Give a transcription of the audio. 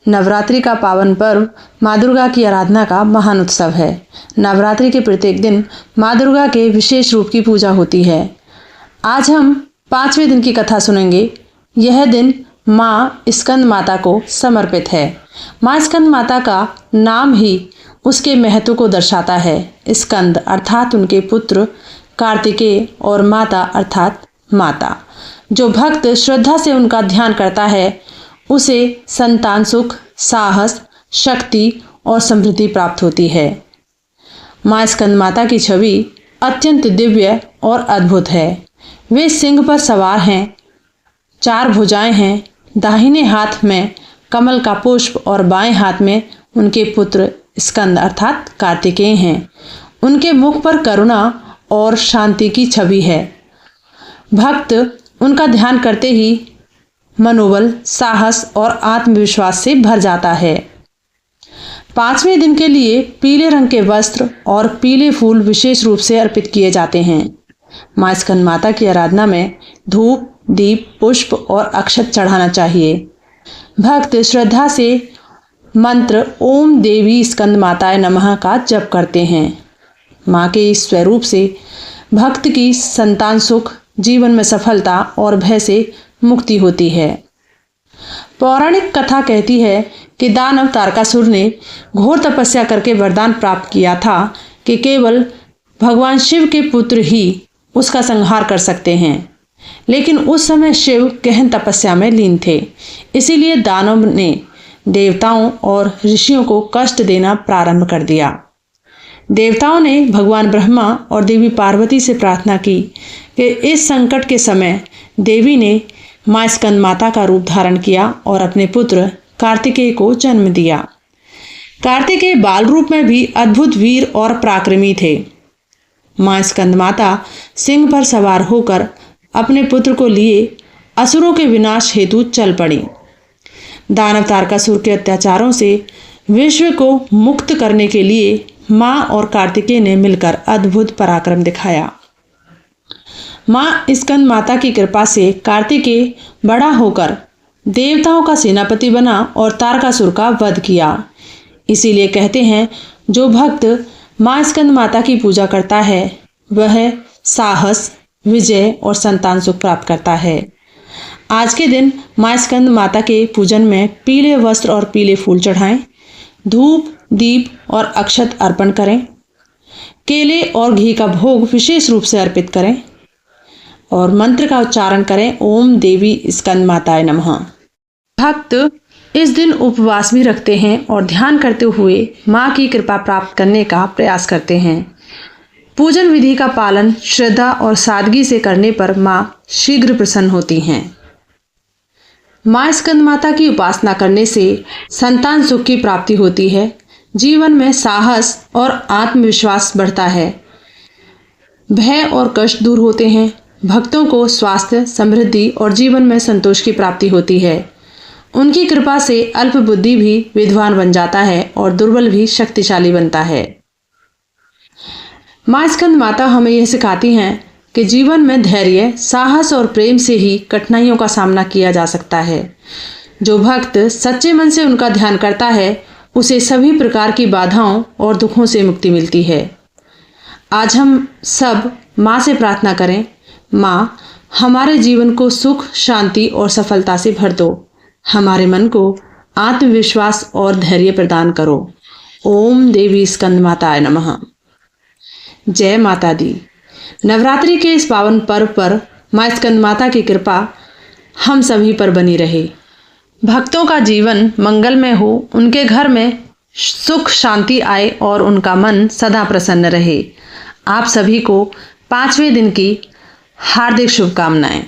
नवरात्रि का पावन पर्व माँ दुर्गा की आराधना का महान उत्सव है। नवरात्रि के प्रत्येक दिन माँ दुर्गा के विशेष रूप की पूजा होती है। आज हम 5वें दिन की कथा सुनेंगे। यह दिन माँ स्कंद माता को समर्पित है। माँ स्कंद माता का नाम ही उसके महत्व को दर्शाता है। स्कंद अर्थात उनके पुत्र कार्तिकेय और माता अर्थात माता। जो भक्त श्रद्धा से उनका ध्यान करता है उसे संतान सुख, साहस, शक्ति और समृद्धि प्राप्त होती है। माँ स्कंद माता की छवि अत्यंत दिव्य और अद्भुत है। वे सिंह पर सवार हैं, 4 भुजाएं हैं, दाहिने हाथ में कमल का पुष्प और बाएं हाथ में उनके पुत्र स्कंद अर्थात कार्तिकेय हैं। उनके मुख पर करुणा और शांति की छवि है। भक्त उनका ध्यान करते ही मनोबल, साहस और आत्मविश्वास से भर जाता है। 5वें दिन के लिए पीले रंग के वस्त्र और पीले फूल विशेष रूप से अर्पित किए जाते हैं। माँ स्कंद माता की आराधना में धूप, दीप, पुष्प और अक्षत चढ़ाना चाहिए। भक्त श्रद्धा से मंत्र ओम देवी स्कंद माताय नमः का जप करते हैं। माँ के इस स्वरूप से भक्त की संतान सुख, जीवन में सफलता और भय से मुक्ति होती है। पौराणिक कथा कहती है कि दानव तारकासुर ने घोर तपस्या करके वरदान प्राप्त किया था कि केवल भगवान शिव के पुत्र ही उसका संहार कर सकते हैं। लेकिन उस समय शिव गहन तपस्या में लीन थे। इसीलिए दानव ने देवताओं और ऋषियों को कष्ट देना प्रारंभ कर दिया। देवताओं ने भगवान ब्रह्मा और देवी पार्वती से प्रार्थना की कि इस संकट के समय देवी ने माँ स्कंद माता का रूप धारण किया और अपने पुत्र कार्तिकेय को जन्म दिया। कार्तिकेय बाल रूप में भी अद्भुत वीर और पराक्रमी थे। माँ स्कंद माता सिंह पर सवार होकर अपने पुत्र को लिए असुरों के विनाश हेतु चल पड़ी। दानव तारकासुर के अत्याचारों से विश्व को मुक्त करने के लिए माँ और कार्तिकेय ने मिलकर अद्भुत पराक्रम दिखाया। माँ स्कंद माता की कृपा से कार्तिकेय बड़ा होकर देवताओं का सेनापति बना और तारकासुर का वध किया। इसीलिए कहते हैं जो भक्त माँ स्कंद माता की पूजा करता है वह साहस, विजय और संतान सुख प्राप्त करता है। आज के दिन माँ स्कंद माता के पूजन में पीले वस्त्र और पीले फूल चढ़ाएं, धूप, दीप और अक्षत अर्पण करें, केले और घी का भोग विशेष रूप से अर्पित करें और मंत्र का उच्चारण करें ओम देवी स्कंद माताय नमः। भक्त इस दिन उपवास भी रखते हैं और ध्यान करते हुए माँ की कृपा प्राप्त करने का प्रयास करते हैं। पूजन विधि का पालन श्रद्धा और सादगी से करने पर माँ शीघ्र प्रसन्न होती हैं। माँ स्कंद माता की उपासना करने से संतान सुख की प्राप्ति होती है। जीवन में साहस और आत्मविश्वास बढ़ता है। भय और कष्ट दूर होते हैं। भक्तों को स्वास्थ्य, समृद्धि और जीवन में संतोष की प्राप्ति होती है। उनकी कृपा से अल्प बुद्धि भी विद्वान बन जाता है और दुर्बल भी शक्तिशाली बनता है। माँ स्कंद माता हमें यह सिखाती हैं कि जीवन में धैर्य, साहस और प्रेम से ही कठिनाइयों का सामना किया जा सकता है। जो भक्त सच्चे मन से उनका ध्यान करता है उसे सभी प्रकार की बाधाओं और दुखों से मुक्ति मिलती है। आज हम सब माँ से प्रार्थना करें, माँ हमारे जीवन को सुख, शांति और सफलता से भर दो। हमारे मन को आत्मविश्वास और धैर्य प्रदान करो। ओम देवी स्कंद माताय नमः। जय माता दी। नवरात्रि के इस पावन पर्व पर माँ स्कंद माता की कृपा हम सभी पर बनी रहे। भक्तों का जीवन मंगलमय हो, उनके घर में सुख शांति आए और उनका मन सदा प्रसन्न रहे। आप सभी को 5वें दिन की हार्दिक शुभकामनाएं।